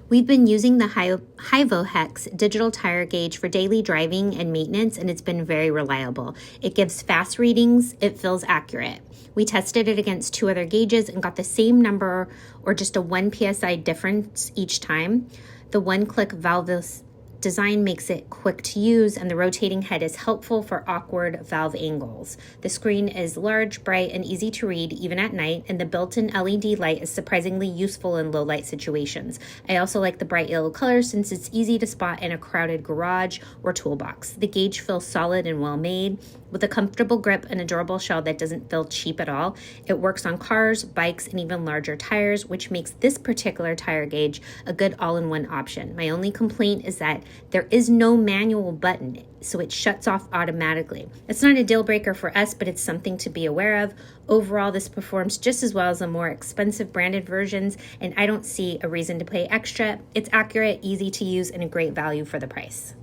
We've been using the HYVOHEX digital tire gauge for daily driving and maintenance, and it's been very reliable. It gives fast readings, it feels accurate. We tested it against 2 other gauges and got the same number or just a 1 psi difference each time. The one-click valveless design makes it quick to use, and the rotating head is helpful for awkward valve angles. The screen is large, bright, and easy to read even at night, and the built-in LED light is surprisingly useful in low-light situations. I also like the bright yellow color since it's easy to spot in a crowded garage or toolbox. The gauge feels solid and well-made, with a comfortable grip and a durable shell that doesn't feel cheap at all. It works on cars, bikes, and even larger tires, which makes this particular tire gauge a good all-in-one option. My only complaint is that there is no manual button, so it shuts off automatically. It's not a deal breaker for us, but it's something to be aware of. Overall, this performs just as well as the more expensive branded versions, and I don't see a reason to pay extra. It's accurate, easy to use, and a great value for the price.